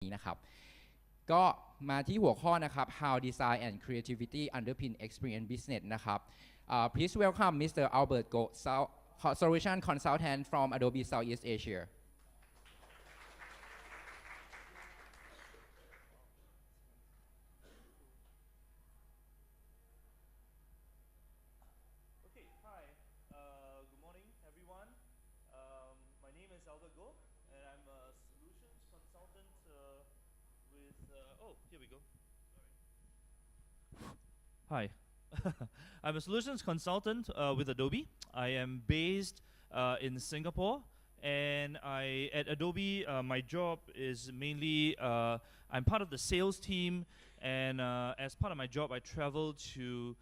นี้นะครับก็มาที่หัวข้อนะครับ How Design and Creativity Underpin Experience Business นะครับ Please welcome Mr. Albert Go, Solution Consultant from Adobe Southeast Asia. Okay, hi. Good morning, everyone. My name is Albert Go, and I'm a solutions consultant with. Oh, here we go. Sorry. Hi. I'm a solutions consultant with Adobe. I am based in Singapore, and at Adobe, my job is mainly I'm part of the sales team, and as part of my job, I travel to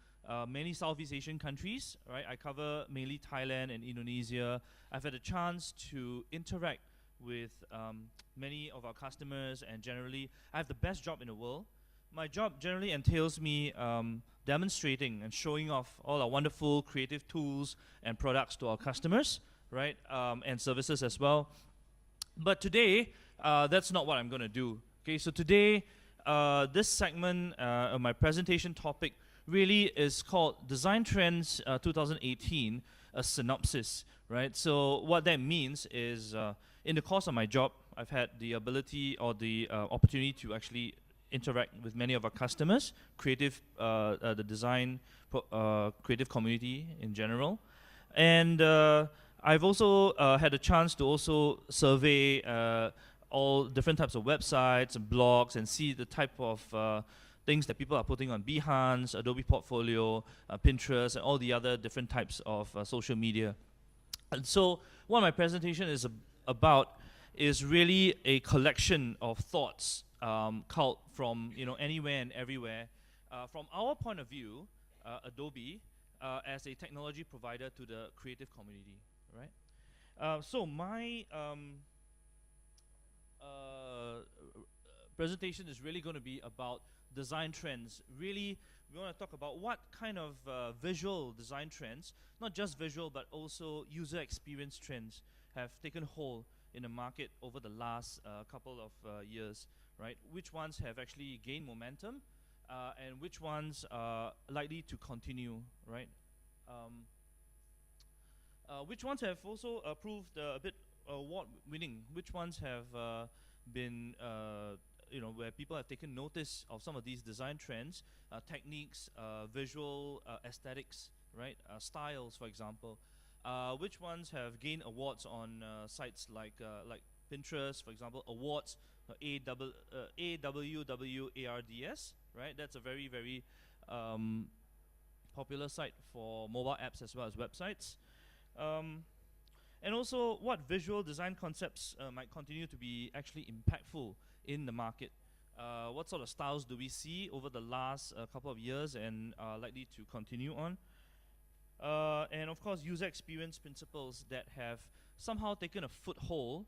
many Southeast Asian countries. Right, I cover mainly Thailand and Indonesia. I've had a chance to interact with many of our customers, and generally, I have the best job in the world. My job generally entails me demonstrating and showing off all our wonderful creative tools and products to our customers, right, and services as well. But today, that's not what I'm going to do. Okay, so today, this segment of my presentation topic really is called Design Trends 2018, a synopsis, right? So what that means is in the course of my job, I've had the ability or the opportunity to actually interact with many of our customers, the design, creative community in general. And I've also had a chance to also survey all different types of websites and blogs and see the type of things that people are putting on Behance, Adobe Portfolio, Pinterest, and all the other different types of social media. And so what my presentation is about is really a collection of thoughts culled from anywhere and everywhere. From our point of view, Adobe as a technology provider to the creative community, right? So my presentation is really going to be about design trends. Really, we want to talk about what kind of visual design trends, not just visual, but also user experience trends have taken hold in the market over the last couple of years. Right? Which ones have actually gained momentum, and which ones are likely to continue, right? Which ones have also proved a bit award-winning? Which ones have been, where people have taken notice of some of these design trends, techniques, visual aesthetics, right? Styles, for example. Which ones have gained awards on sites like Pinterest, for example, awards. AWWARDS, right? That's a very, very popular site for mobile apps as well as websites. And also, what visual design concepts might continue to be actually impactful in the market? What sort of styles do we see over the last couple of years and are likely to continue on? And of course, user experience principles that have somehow taken a foothold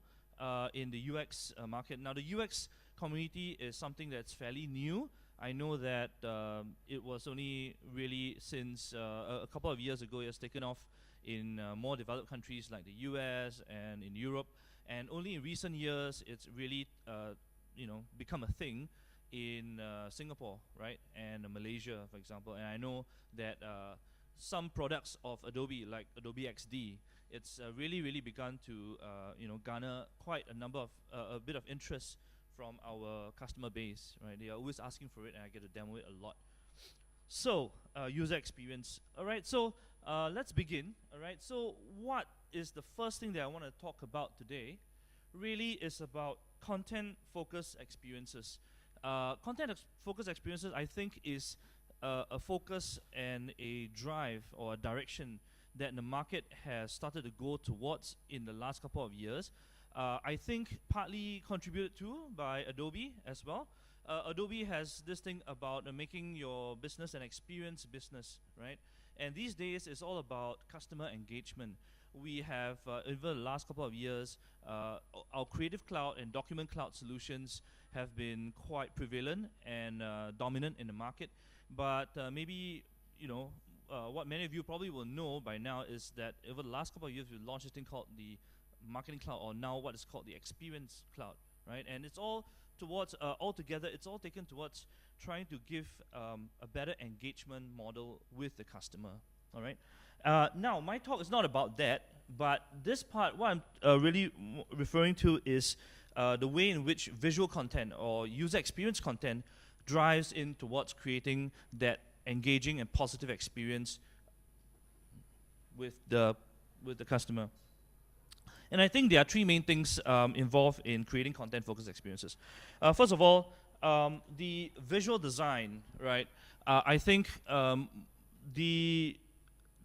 in the UX market. Now, the UX community is something that's fairly new. I know that it was only really since a couple of years ago it has taken off in more developed countries like the US and in Europe, and only in recent years it's really become a thing in Singapore, right, and Malaysia, for example. And I know that some products of Adobe, like Adobe XD, it's really begun to garner quite a bit of interest from our customer base, right? They are always asking for it, and I get to demo it a lot. So user experience. All right, so let's begin. All right, so what is the first thing that I want to talk about today? Really is about content-focused experiences. Content-focused experiences, I think, is a focus and a drive or a direction that the market has started to go towards in the last couple of years. I think partly contributed to by Adobe as well. Adobe has this thing about making your business an experience business, right? And these days it's all about customer engagement. We have, over the last couple of years, our Creative Cloud and Document Cloud solutions have been quite prevalent and dominant in the market. But maybe, what many of you probably will know by now is that over the last couple of years, we launched this thing called the Marketing Cloud, or now what is called the Experience Cloud, right? And it's all towards, altogether, it's all taken towards trying to give a better engagement model with the customer, all right? Now, my talk is not about that, but this part, what I'm really referring to is the way in which visual content or user experience content drives in towards creating that engaging and positive experience with the customer. And I think there are three main things involved in creating content-focused experiences. First of all, the visual design, right? I think the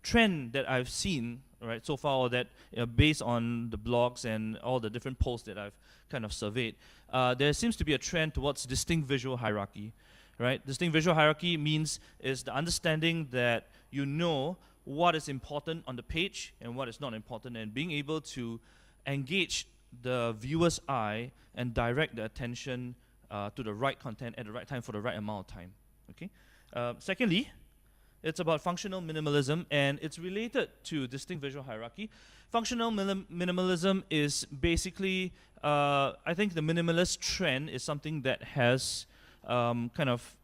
trend that I've seen, right, so far, or that based on the blogs and all the different posts that I've kind of surveyed, there seems to be a trend towards distinct visual hierarchy, right? Distinct visual hierarchy means is the understanding that you know what is important on the page and what is not important, and being able to engage the viewer's eye and direct the attention to the right content at the right time for the right amount of time. Okay. Secondly, it's about functional minimalism, and it's related to distinct visual hierarchy. Functional minimalism is basically, I think the minimalist trend is something that has kind of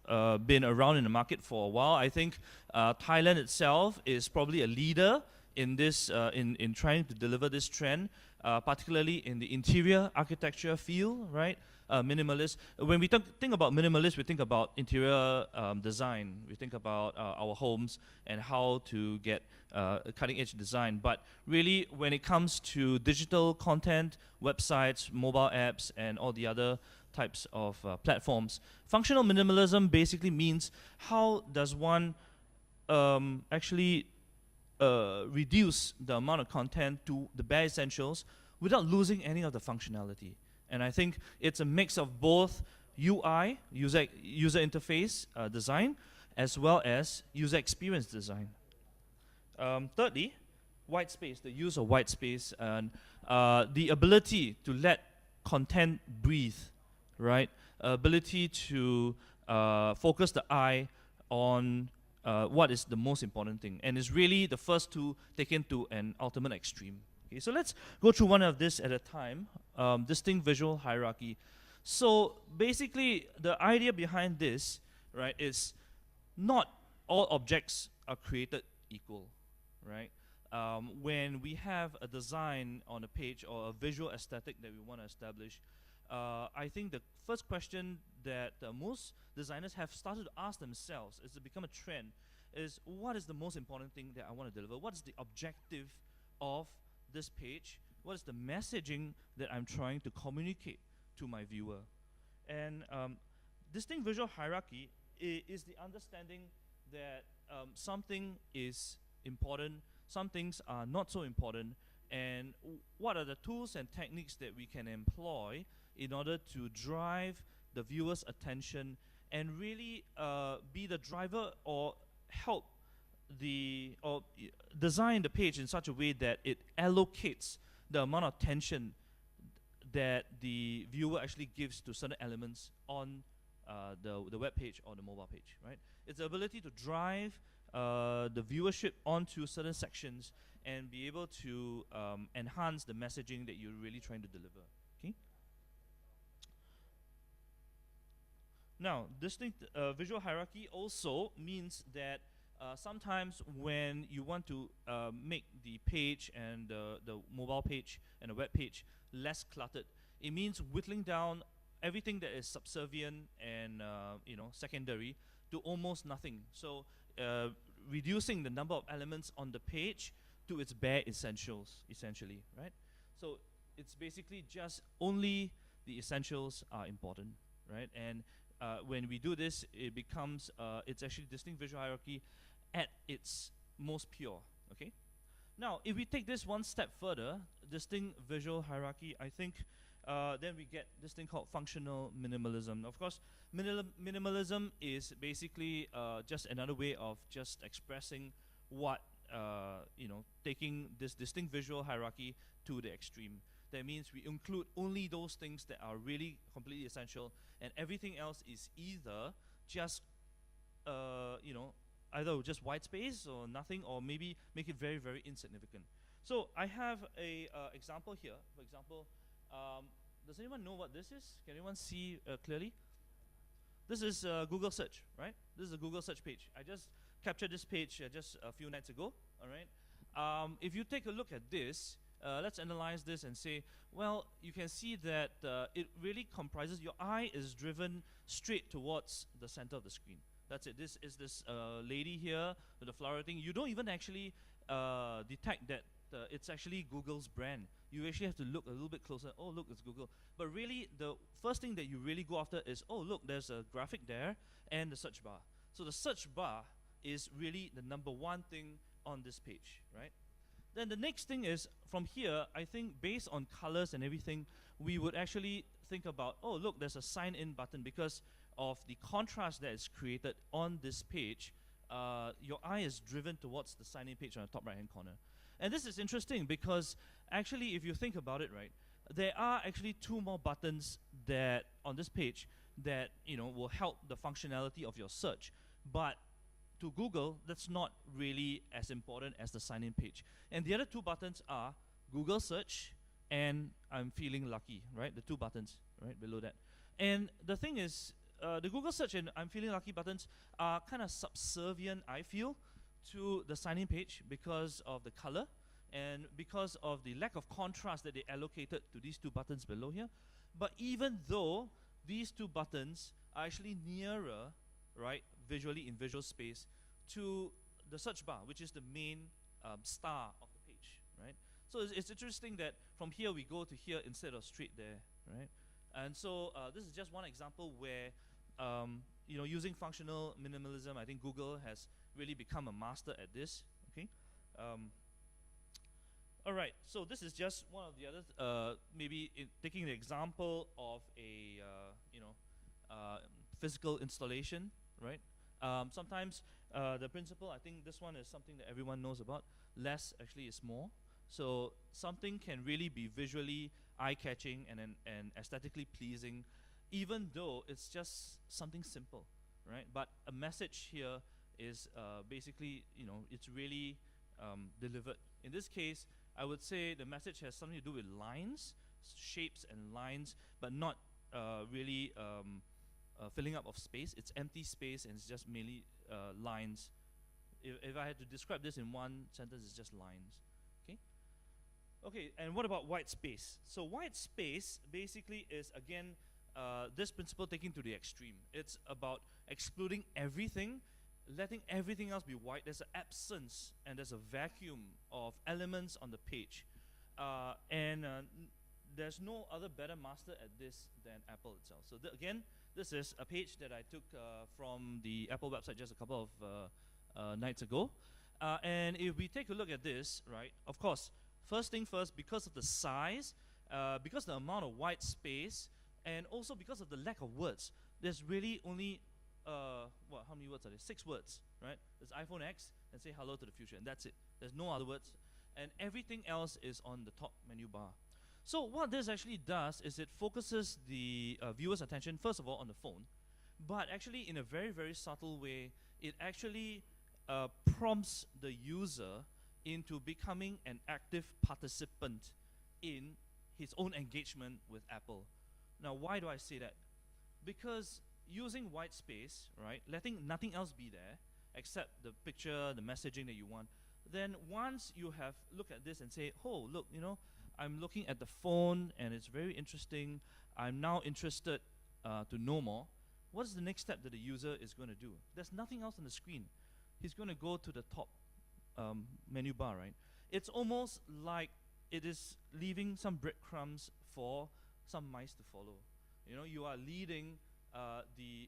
been around in the market for a while. I think Thailand itself is probably a leader in this, in trying to deliver this trend, particularly in the interior architecture field, right? Minimalist. When we think about minimalist, we think about interior design. We think about our homes and how to get cutting-edge design. But really, when it comes to digital content, websites, mobile apps, and all the other types of platforms, functional minimalism basically means how does one actually reduce the amount of content to the bare essentials without losing any of the functionality. And I think it's a mix of both UI, user interface design, as well as user experience design. Thirdly, white space, the use of white space, and the ability to let content breathe, right? Ability to focus the eye on what is the most important thing. And it's really the first two taken to an ultimate extreme. Okay, so let's go through one of this at a time. Distinct visual hierarchy. So basically, the idea behind this, right, is not all objects are created equal, right? When we have a design on a page or a visual aesthetic that we want to establish, I think the first question that most designers have started to ask themselves, is to become a trend, is what is the most important thing that I want to deliver? What is the objective of this page? What is the messaging that I'm trying to communicate to my viewer? And distinct visual hierarchy is the understanding that something is important, some things are not so important, and what are the tools and techniques that we can employ in order to drive the viewer's attention and really be the driver or help or design the page in such a way that it allocates the amount of attention that the viewer actually gives to certain elements on the web page or the mobile page, right? It's the ability to drive the viewership onto certain sections and be able to enhance the messaging that you're really trying to deliver. Okay. Now, distinct visual hierarchy also means that sometimes when you want to make the page and the mobile page and the web page less cluttered, it means whittling down everything that is subservient and secondary to almost nothing. So reducing the number of elements on the page to its bare essentials, essentially, right? So it's basically just only the essentials are important, right? And when we do this, it becomes it's actually distinct visual hierarchy at its most pure. Okay. Now, if we take this one step further, distinct visual hierarchy, I think then we get this thing called functional minimalism. Of course, minimalism is basically just another way of just expressing what taking this distinct visual hierarchy to the extreme. That means we include only those things that are really completely essential, and everything else is either just either just white space or nothing, or maybe make it very, very insignificant. So I have a example here. For example, does anyone know what this is? Can anyone see clearly? This is Google search, right? This is a Google search page. I just captured this page just a few nights ago, all right? If you take a look at this, let's analyze this and say, well, you can see that it really comprises, your eye is driven straight towards the center of the screen. That's it. This is this lady here with the flower thing. You don't even actually detect that it's actually Google's brand. You actually have to look a little bit closer. Oh, look, it's Google. But really, the first thing that you really go after is, oh, look, there's a graphic there and the search bar. So the search bar is really the number one thing on this page, right? Then the next thing is, from here, I think based on colors and everything, we would actually think about, oh, look, there's a sign in button because of the contrast that is created on this page. Your eye is driven towards the sign in page on the top right hand corner. And this is interesting because actually, if you think about it, right, there are actually two more buttons that on this page that will help the functionality of your search. But to Google, that's not really as important as the sign-in page. And the other two buttons are Google Search and I'm Feeling Lucky, right? The two buttons right below that. And the thing is, the Google Search and I'm Feeling Lucky buttons are kind of subservient, I feel, to the sign-in page because of the color and because of the lack of contrast that they allocated to these two buttons below here. But even though these two buttons are actually nearer, right, visually in visual space, to the search bar, which is the main star of the page, right? So it's interesting that from here we go to here instead of straight there, right? And so this is just one example where using functional minimalism, I think Google has really become a master at this. Okay. All right. So this is just one of the others. Maybe taking the example of a physical installation, right? Sometimes the principle, I think this one is something that everyone knows about. Less actually is more. So something can really be visually eye-catching and aesthetically pleasing, even though it's just something simple, right? But a message here is basically, it's really delivered. In this case, I would say the message has something to do with lines, shapes and lines, but not really filling up of space. It's empty space and it's just merely lines. If I had to describe this in one sentence, it's just lines. Okay. Okay. And what about white space? So white space basically is again this principle taken to the extreme. It's about excluding everything, letting everything else be white. There's an absence and there's a vacuum of elements on the page, and there's no other better master at this than Apple itself. So again, this is a page that I took from the Apple website just a couple of nights ago. And if we take a look at this, right, of course, first thing first, because of the size, because of the amount of white space, and also because of the lack of words, there's really only, how many words are there? 6 words, right? There's iPhone X and say hello to the future, and that's it. There's no other words. And everything else is on the top menu bar. So what this actually does is it focuses the viewer's attention, first of all, on the phone, but actually in a very, very subtle way, it actually prompts the user into becoming an active participant in his own engagement with Apple. Now, why do I say that? Because using white space, right, letting nothing else be there except the picture, the messaging that you want, then once you have looked at this and say, oh, look, I'm looking at the phone and it's very interesting. I'm now interested to know more. What is the next step that the user is going to do? There's nothing else on the screen. He's going to go to the top menu bar, right? It's almost like it is leaving some breadcrumbs for some mice to follow. You are leading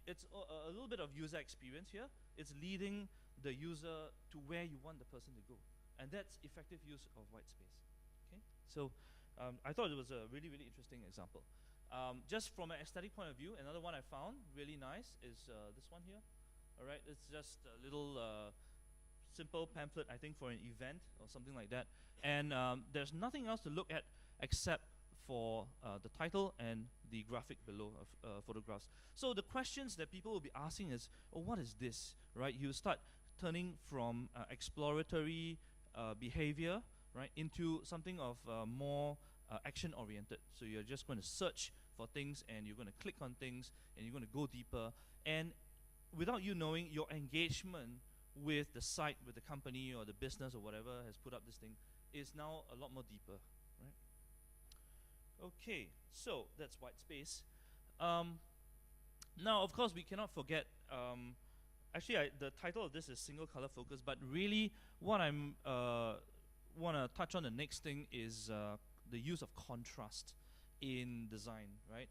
it's a little bit of user experience here. It's leading the user to where you want the person to go. And that's effective use of white space. Okay? So I thought it was a really, really interesting example. Just from an aesthetic point of view, another one I found really nice is this one here. All right, it's just a little simple pamphlet, I think, for an event or something like that. And there's nothing else to look at except for the title and the graphic below of photographs. So the questions that people will be asking is, oh, what is this, right? You start turning from exploratory behavior, right, into something of more action oriented. So you're just going to search for things and you're going to click on things and you're going to go deeper. And without you knowing, your engagement with the site, with the company or the business or whatever has put up this thing is now a lot more deeper, right? Okay, so that's white space. Now, of course, we cannot forget, actually, the title of this is single color focus, but really what I'm want to touch on the next thing is the use of contrast in design, right?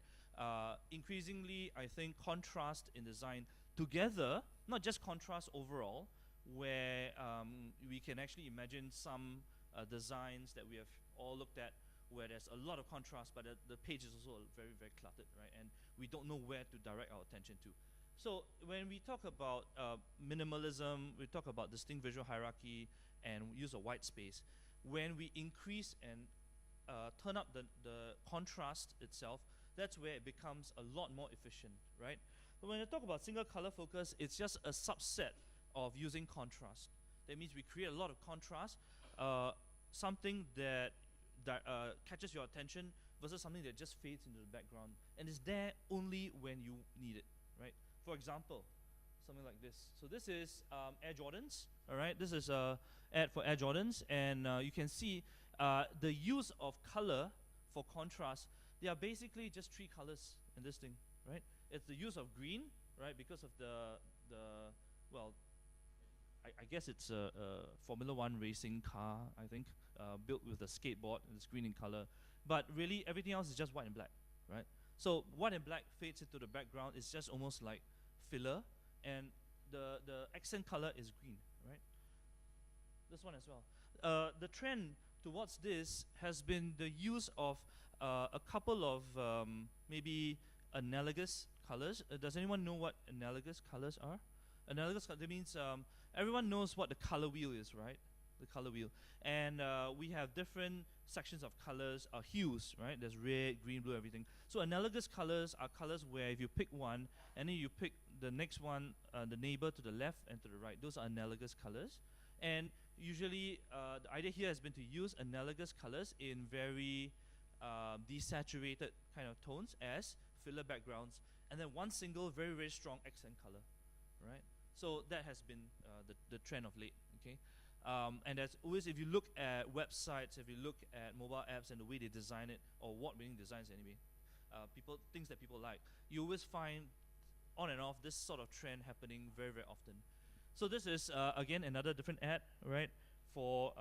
Increasingly, I think contrast in design together, not just contrast overall, where we can actually imagine some designs that we have all looked at where there's a lot of contrast, but the page is also very, very cluttered, right? And we don't know where to direct our attention to. So when we talk about minimalism, we talk about distinct visual hierarchy and use of white space. When we increase and turn up the contrast itself, that's where it becomes a lot more efficient, right? But when I talk about single color focus, it's just a subset of using contrast. That means we create a lot of contrast, something that catches your attention versus something that just fades into the background and is there only when you need it, right? For example, something like this. So this is Air Jordans, all right? This is an ad for Air Jordans, and you can see the use of color for contrast. They are basically just 3 colors in this thing, right? It's the use of green, right? Because of well, I guess it's a Formula 1 racing car, I think, built with a skateboard, and it's green in color. But really, everything else is just white and black, right? So white and black fades into the background. It's just almost like filler, and the accent color is green, right? This one as well. The trend towards this has been the use of a couple of maybe analogous colors. Does anyone know what analogous colors are? Analogous color, that means everyone knows what the color wheel is, right? The color wheel. And we have different sections of colors, hues, right? There's red, green, blue, everything. So analogous colors are colors where if you pick one, and then you pick the next one, the neighbor to the left and to the right, those are analogous colors. And usually the idea here has been to use analogous colors in very desaturated kind of tones as filler backgrounds, and then one single very, very strong accent color, right? So that has been the trend of late, okay? And as always, if you look at websites, if you look at mobile apps and the way they design it, or award-winning designs anyway, things that people like, you always find on and off this sort of trend happening very, very often. So this is, again, another different ad, right, for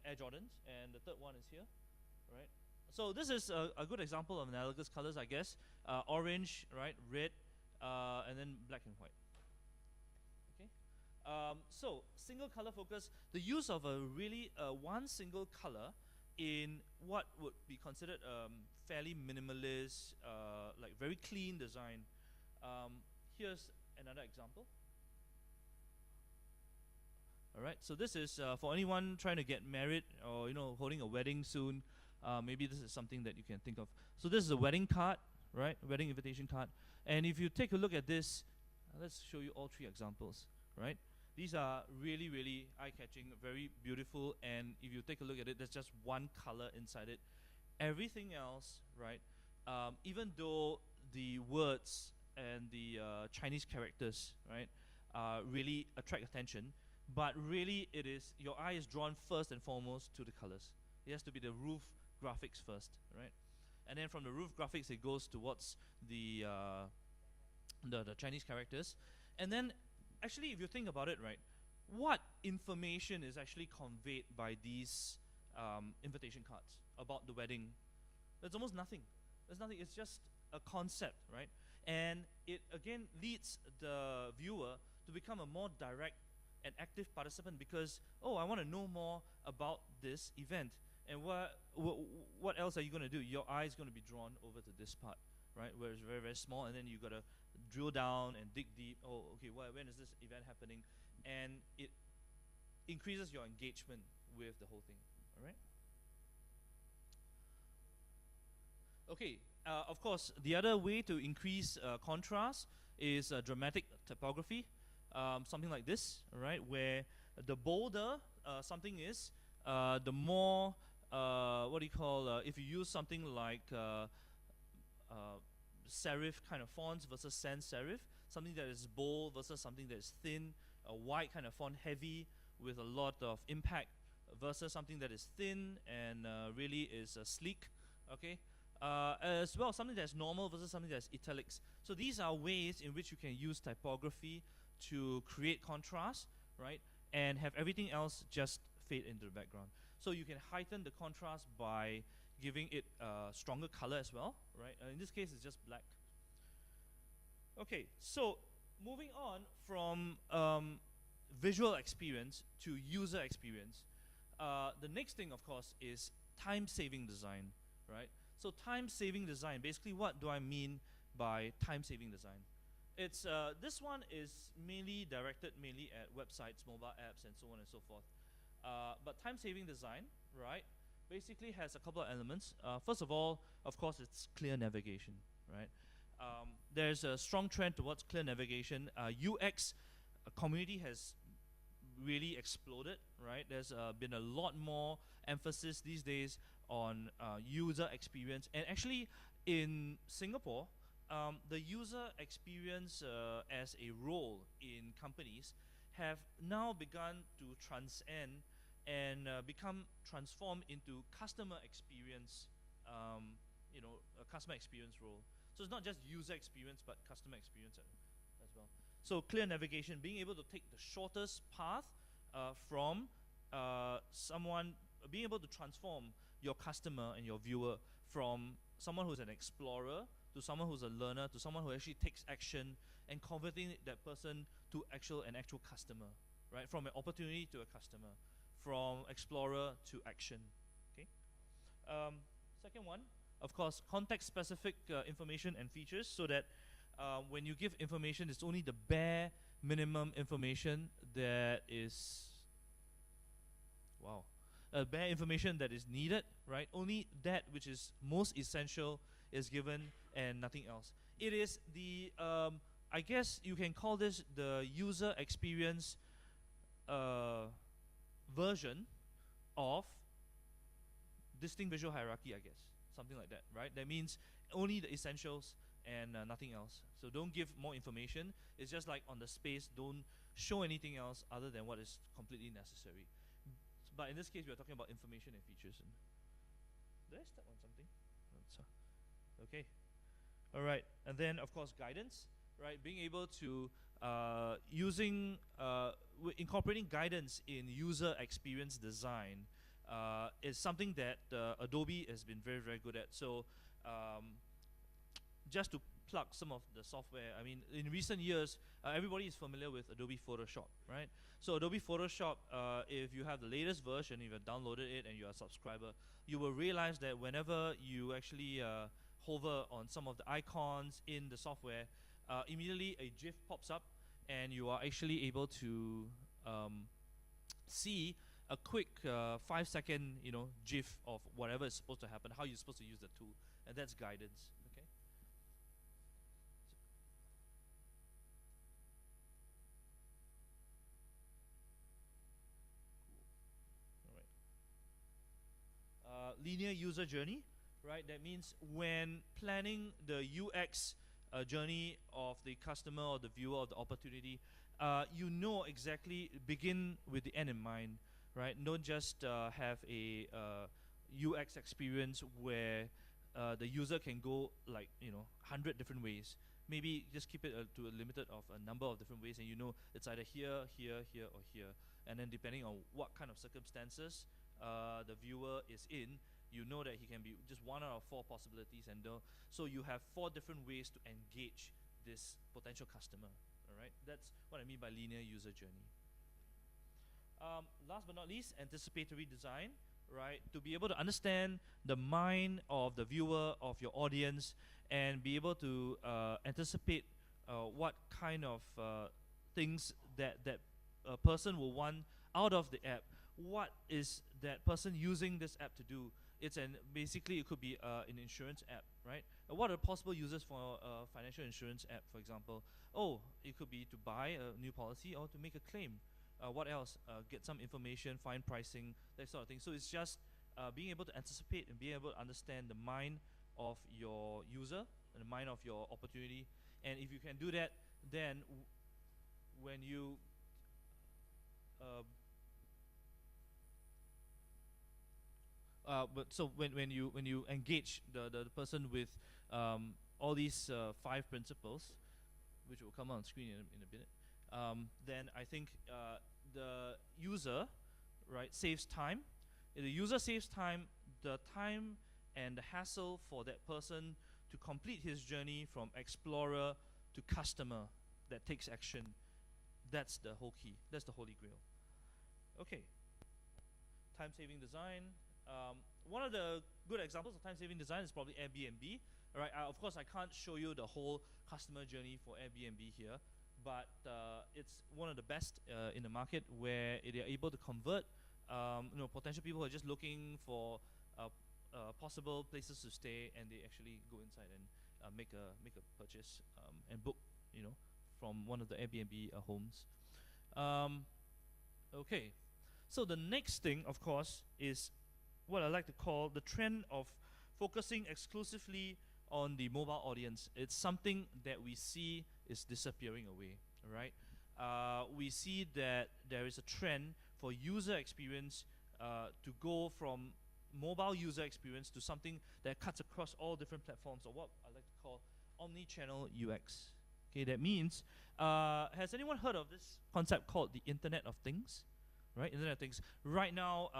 Air Jordans, and the third one is here, right? So this is a good example of analogous colors, I guess. Orange, right, red, and then black and white. So single color focus, the use of a really one single color in what would be considered fairly minimalist, like very clean design. Here's another example. All right, so this is for anyone trying to get married or holding a wedding soon. Maybe this is something that you can think of. So this is a wedding card, right? Wedding invitation card. And if you take a look at this, let's show you all 3 examples, right? These are really, really eye-catching, very beautiful, and if you take a look at it, there's just one color inside it. Everything else, right, even though the words and the Chinese characters, right, really attract attention, but really it is, your eye is drawn first and foremost to the colors. It has to be the roof graphics first, right? And then from the roof graphics, it goes towards the Chinese characters. And then actually, if you think about it, right, what information is actually conveyed by these invitation cards about the wedding? There's almost nothing. There's nothing. It's just a concept, right? And it, again, leads the viewer to become a more direct and active participant because, oh, I want to know more about this event. And what else are you going to do? Your eye is going to be drawn over to this part, right, where it's very, very small, and then you got to drill down and dig deep. Oh, okay, when is this event happening? And it increases your engagement with the whole thing, all right? Okay, of course, the other way to increase contrast is dramatic topography, something like this, all right, where the bolder something is, the more what do you call, if you use something like serif kind of fonts versus sans serif, something that is bold versus something that is thin, a white kind of font, heavy with a lot of impact versus something that is thin and really is sleek, okay? As well, something that's normal versus something that's italics. So these are ways in which you can use typography to create contrast, right? And have everything else just fade into the background. So you can heighten the contrast by giving it stronger color as well, right? In this case, it's just black. Okay, so moving on from visual experience to user experience, the next thing, of course, is time-saving design, right? So time-saving design, basically what do I mean by time-saving design? It's, this one is mainly directed at websites, mobile apps, and so on and so forth. But time-saving design, right, basically has a couple of elements. First of all, of course, it's clear navigation, right? There's a strong trend towards clear navigation. UX community has really exploded, right? There's been a lot more emphasis these days on user experience. And actually, in Singapore, the user experience as a role in companies have now begun to transcend and become transformed into customer experience, a customer experience role. So it's not just user experience, but customer experience as well. So clear navigation, being able to take the shortest path from someone, being able to transform your customer and your viewer from someone who's an explorer to someone who's a learner to someone who actually takes action and converting that person to an actual customer, right? From an opportunity to a customer, from explorer to action. Okay. Second one, of course, context-specific information and features, so that when you give information, it's only the bare minimum information that is, bare information that is needed, right? Only that which is most essential is given and nothing else. It is the, I guess you can call this the user experience version of distinct visual hierarchy, I guess. Something like that, right? That means only the essentials and nothing else. So don't give more information. It's just like on the space, don't show anything else other than what is completely necessary. But in this case, we are talking about information and features. And did I step on something? Okay. All right. And then, of course, guidance, right? Being able to, incorporating guidance in user experience design is something that Adobe has been very, very good at. So just to plug some of the software, I mean, in recent years, everybody is familiar with Adobe Photoshop, right? So Adobe Photoshop, if you have the latest version, if you've downloaded it and you're a subscriber, you will realize that whenever you actually hover on some of the icons in the software, immediately a GIF pops up and you are actually able to see a quick 5-second, GIF of whatever is supposed to happen, how you're supposed to use the tool, and that's guidance. Okay. All right. Linear user journey, right? That means when planning the UX journey of the customer or the viewer of the opportunity, you know exactly, begin with the end in mind. Right? Don't just have a UX experience where the user can go 100 different ways. Maybe just keep it to a limited of a number of different ways, and it's either here, here, here, or here. And then depending on what kind of circumstances the viewer is in, you know that he can be just one out of 4 possibilities, and so you have 4 different ways to engage this potential customer. All right, that's what I mean by linear user journey. Last but not least, anticipatory design, right? To be able to understand the mind of the viewer, of your audience, and be able to anticipate what kind of things that a person will want out of the app. What is that person using this app to do? Basically, it could be an insurance app, right? What are possible uses for a financial insurance app, for example? Oh, it could be to buy a new policy or to make a claim. What else? Get some information, find pricing, that sort of thing. So it's just being able to anticipate and being able to understand the mind of your user and the mind of your opportunity. And if you can do that, then when you when you engage the person with all these 5 principles, which will come on screen in a minute, then I think the user, right, saves time. If the user saves time, the time and the hassle for that person to complete his journey from explorer to customer that takes action, that's the whole key. That's the holy grail. Okay. Time-saving design. One of the good examples of time-saving design is probably Airbnb. All right. Of course, I can't show you the whole customer journey for Airbnb here, but it's one of the best in the market where they are able to convert potential people who are just looking for possible places to stay, and they actually go inside and make a purchase and book, from one of the Airbnb homes. Okay, so the next thing, of course, is what I like to call the trend of focusing exclusively on the mobile audience. It's something that we see is disappearing away, right? We see that there is a trend for user experience to go from mobile user experience to something that cuts across all different platforms, or what I like to call Omni-Channel Ux. Okay, that means, has anyone heard of this concept called the Internet of Things? Right, Internet of Things. Right now,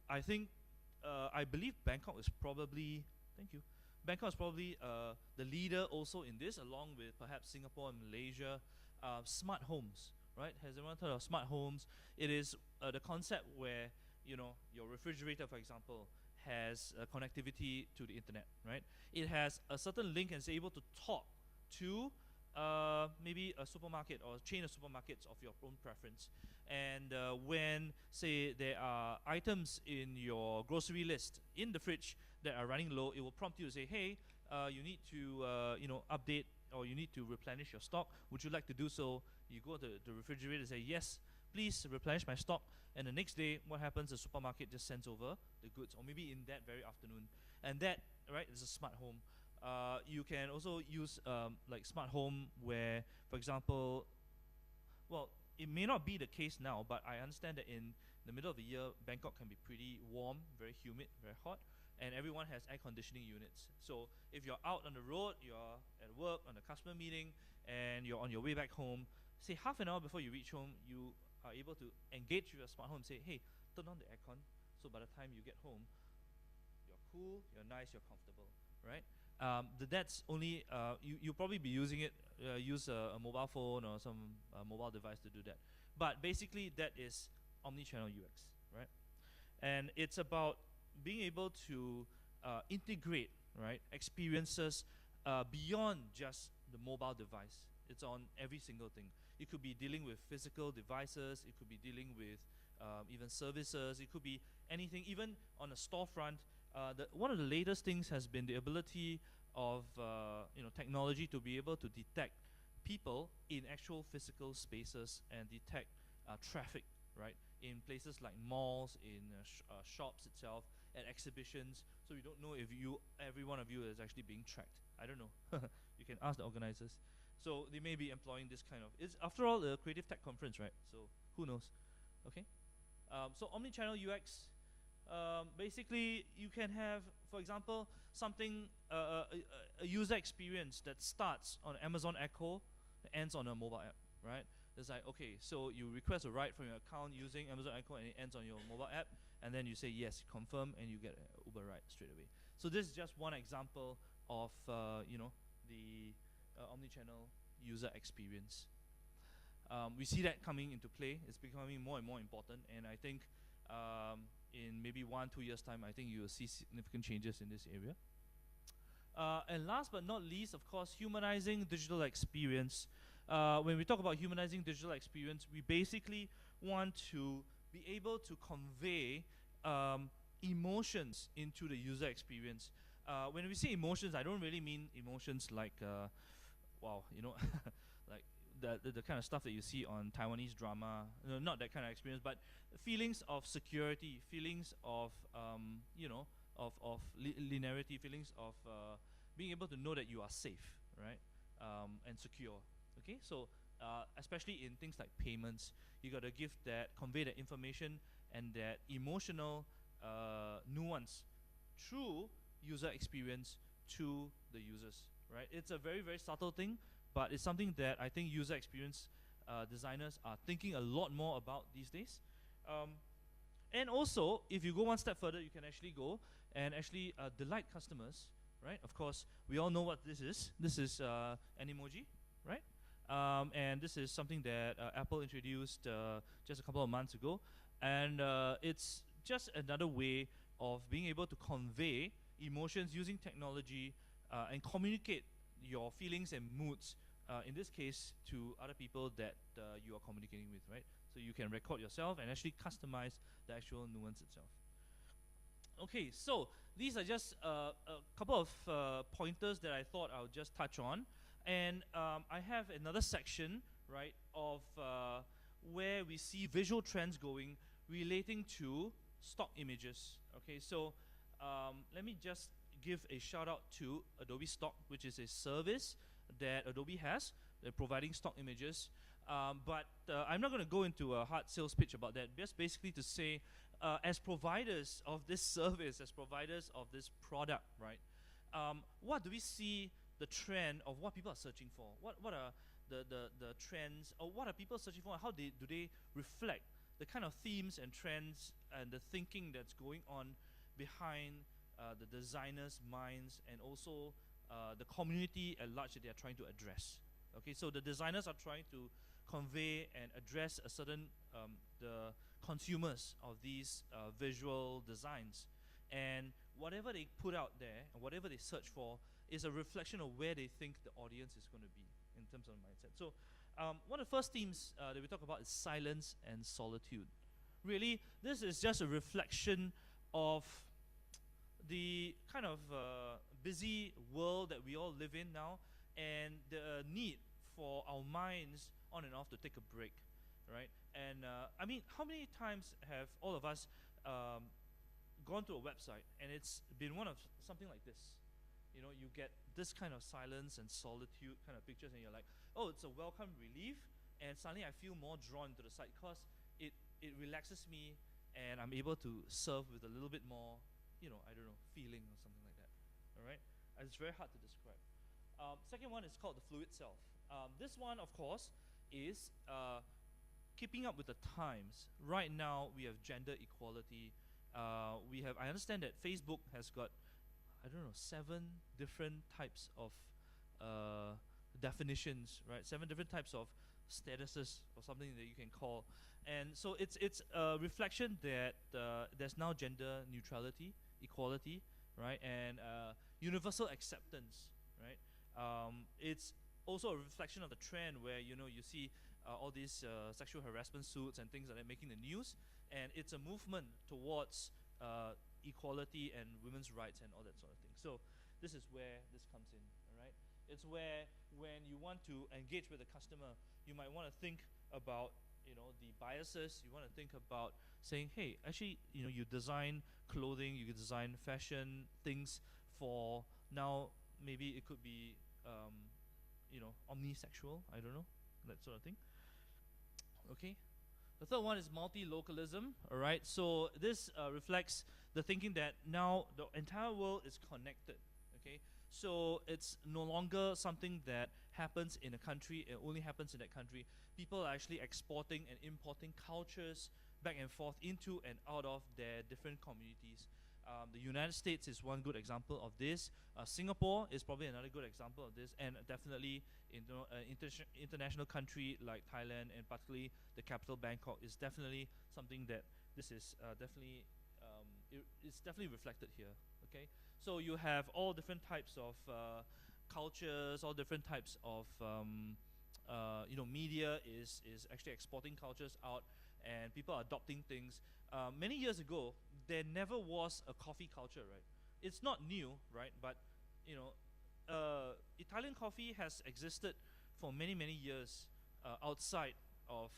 I believe Bangkok is probably, Bangkok is probably the leader also in this, along with perhaps Singapore and Malaysia. Smart homes, right? Has anyone heard of smart homes? It is the concept where, your refrigerator, for example, has connectivity to the internet, right? It has a certain link and is able to talk to maybe a supermarket or a chain of supermarkets of your own preference. And when, say, there are items in your grocery list in the fridge that are running low, it will prompt you to say, hey, you need to update, or you need to replenish your stock. Would you like to do so? You go to the refrigerator and say, yes, please replenish my stock. And the next day, what happens? The supermarket just sends over the goods, or maybe in that very afternoon. And that, right, is a smart home. You can also use like smart home where, for example, well, it may not be the case now, but I understand that in the middle of the year, Bangkok can be pretty warm, very humid, very hot, and everyone has air conditioning units. So if you're out on the road, you're at work, on a customer meeting, and you're on your way back home, say half an hour before you reach home, you are able to engage with your smart home and say, hey, turn on the aircon, so by the time you get home, you're cool, you're nice, you're comfortable, right? That's only, you'll probably be using it, use a mobile phone or some mobile device to do that. But basically, that is Omni-Channel Ux, right? And it's about being able to integrate, right, experiences beyond just the mobile device. It's on every single thing. It could be dealing with physical devices. It could be dealing with even services. It could be anything, even on a storefront. One of the latest things has been the ability of technology to be able to detect people in actual physical spaces and detect traffic, right, in places like malls, in shops itself, at exhibitions. So you don't know if every one of you is actually being tracked. I don't know. You can ask the organizers. So they may be employing this kind of. It's after all a creative tech conference, right? So who knows? Okay. So Omni-Channel Ux. Basically, you can have, for example, something, a user experience that starts on Amazon Echo, ends on a mobile app, right? It's like, okay, so you request a ride from your account using Amazon Echo, and it ends on your mobile app, and then you say yes, confirm, and you get an Uber ride straight away. So this is just one example of the omni-channel user experience. We see that coming into play. It's becoming more and more important, and I think in maybe 1-2 years' time, I think you will see significant changes in this area. And last but not least, of course, humanizing digital experience. When we talk about humanizing digital experience, we basically want to be able to convey emotions into the user experience. When we say emotions, I don't really mean emotions like, wow, like the kind of stuff that you see on Taiwanese drama, not that kind of experience, but feelings of security, feelings of linearity, feelings of being able to know that you are safe, right, and secure. Okay, so especially in things like payments, you got to convey that information and that emotional nuance through user experience to the users, right? It's a very, very subtle thing, but it's something that I think user experience designers are thinking a lot more about these days. And also, if you go one step further, you can actually go and actually delight customers, right? Of course, we all know what this is. This is an emoji, right? And this is something that Apple introduced just a couple of months ago. And it's just another way of being able to convey emotions using technology and communicate your feelings and moods, in this case, to other people that you are communicating with, right? So you can record yourself and actually customize the actual nuance itself. Okay, so these are just a couple of pointers that I thought I would just touch on. And I have another section, right, of where we see visual trends going relating to stock images. Okay, so let me just give a shout out to Adobe Stock, which is a service that Adobe has. They're providing stock images. But I'm not going to go into a hard sales pitch about that. Just basically to say, as providers of this service, as providers of this product, right, what do we see the trend of what people are searching for? What are the trends, or what are people searching for? How do they reflect the kind of themes and trends and the thinking that's going on behind the designers' minds, and also the community at large that they are trying to address? Okay, so the designers are trying to convey and address a certain the consumers of these visual designs, and whatever they put out there and whatever they search for is a reflection of where they think the audience is going to be in terms of mindset. So one of the first themes that we talk about is silence and solitude. Really, this is just a reflection of the kind of busy world that we all live in now, and the need for our minds on and off to take a break, right? And I mean, how many times have all of us gone to a website and it's been one of something like this? You know, you get this kind of silence and solitude kind of pictures, and you're like, oh, it's a welcome relief, and suddenly I feel more drawn to the site because it relaxes me, and I'm able to serve with a little bit more, you know, I don't know, feeling or something like that. All right, and it's very hard to describe. Second one is called the fluid self. This one, of course, is keeping up with the times. Right now, we have gender equality. I understand that Facebook has got, I don't know, 7 different types of definitions, right? 7 different types of statuses or something that you can call. And so it's a reflection that there's now gender neutrality, equality, right? And universal acceptance, right? It's also a reflection of the trend where, you know, you see all these sexual harassment suits and things like that making the news, and it's a movement towards equality and women's rights and all that sort of thing. So this is where this comes in, all right? It's where when you want to engage with the customer, you might want to think about, you know, the biases. You want to think about saying, hey, actually, you know, you design clothing, you design fashion things for now. Maybe it could be, you know, omnisexual. I don't know, that sort of thing. Okay. The third one is multi-localism, all right? So this reflects the thinking that now the entire world is connected, okay? So it's no longer something that happens in a country, it only happens in that country. People are actually exporting and importing cultures back and forth into and out of their different communities. The United States is one good example of this. Singapore is probably another good example of this, and definitely international country like Thailand, and particularly the capital Bangkok, is definitely something that this is it's definitely reflected here. Okay, so you have all different types of cultures, all different types of you know, media is actually exporting cultures out, and people are adopting things. Many years ago, there never was a coffee culture, right? It's not new, right? But you know, Italian coffee has existed for many years outside of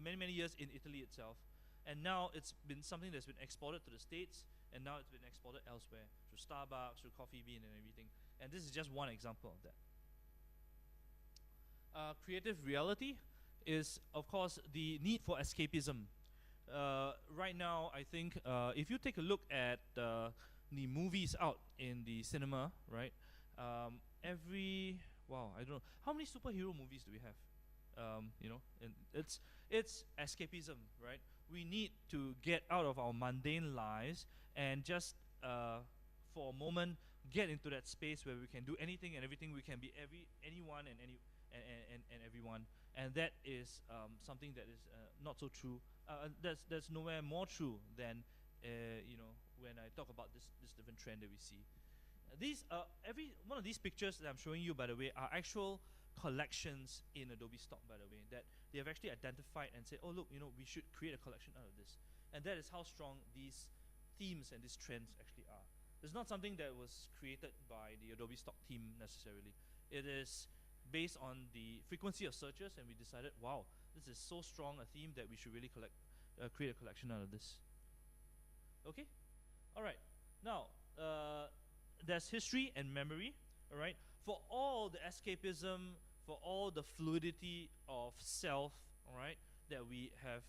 many years in Italy itself, and now it's been something that's been exported to the States, and now it's been exported elsewhere through Starbucks, through Coffee Bean, and everything. And this is just one example of that. Creative reality is, of course, the need for escapism. Right now, I think if you take a look at the movies out in the cinema, right? I don't know, how many superhero movies do we have? You know, and it's escapism, right? We need to get out of our mundane lives and just for a moment get into that space where we can do anything and everything. We can be anyone and everyone, and that is something that is not so true. That's nowhere more true than you know, when I talk about this different trend that we see. These every one of these pictures that I'm showing you, by the way, are actual collections in Adobe Stock, by the way, that they have actually identified and said, oh look, you know, we should create a collection out of this. And that is how strong these themes and these trends actually are. It's not something that was created by the Adobe Stock team necessarily. It is based on the frequency of searches, and we decided, wow, this is so strong a theme that we should really create a collection out of this. Okay? All right. Now, there's history and memory, all right? For all the escapism, for all the fluidity of self, all right, that we have,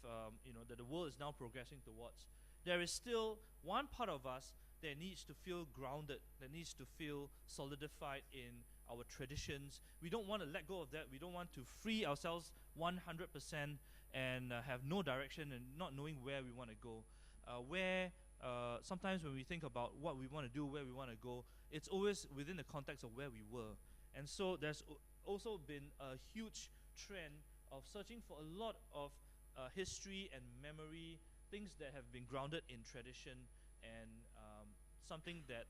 you know, that the world is now progressing towards, there is still one part of us that needs to feel grounded, that needs to feel solidified in our traditions. We don't want to let go of that. We don't want to free ourselves 100% and have no direction and not knowing where we want to go. Sometimes when we think about what we want to do, where we want to go, it's always within the context of where we were. And so there's also been a huge trend of searching for a lot of history and memory, things that have been grounded in tradition, and something that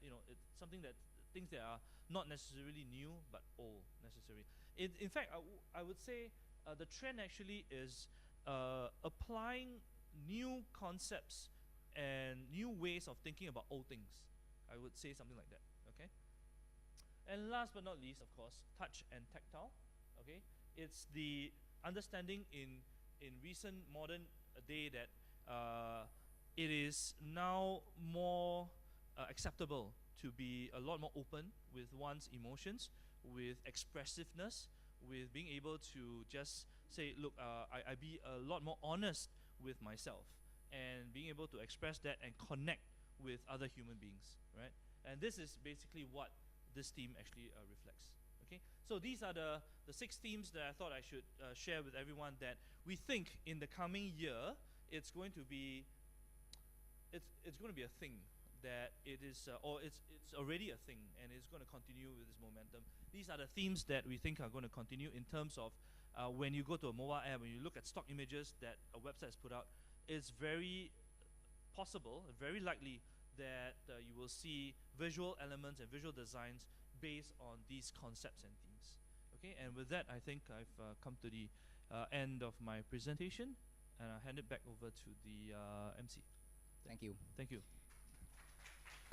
you know, it's something that things that are not necessarily new but old necessarily. In fact, I would say the trend actually is applying new concepts and new ways of thinking about old things. I would say something like that. Okay. And last but not least, of course, touch and tactile. Okay, it's the understanding in recent modern day that it is now more acceptable to be a lot more open with one's emotions, with expressiveness, with being able to just say, look, I be a lot more honest with myself, and being able to express that and connect with other human beings, right? And this is basically what this theme actually reflects. Okay, so these are the 6 themes that I thought I should share with everyone, that we think in the coming year it's going to be a thing, that it is or it's already a thing, and it's going to continue with this momentum. These are the themes that we think are going to continue in terms of when you go to a mobile app, when you look at stock images that a website has put out, it's very possible, very likely that you will see visual elements and visual designs based on these concepts and themes. Okay, and with that, I think I've come to the end of my presentation, and I'll hand it back over to the MC. Thank you. Thank you.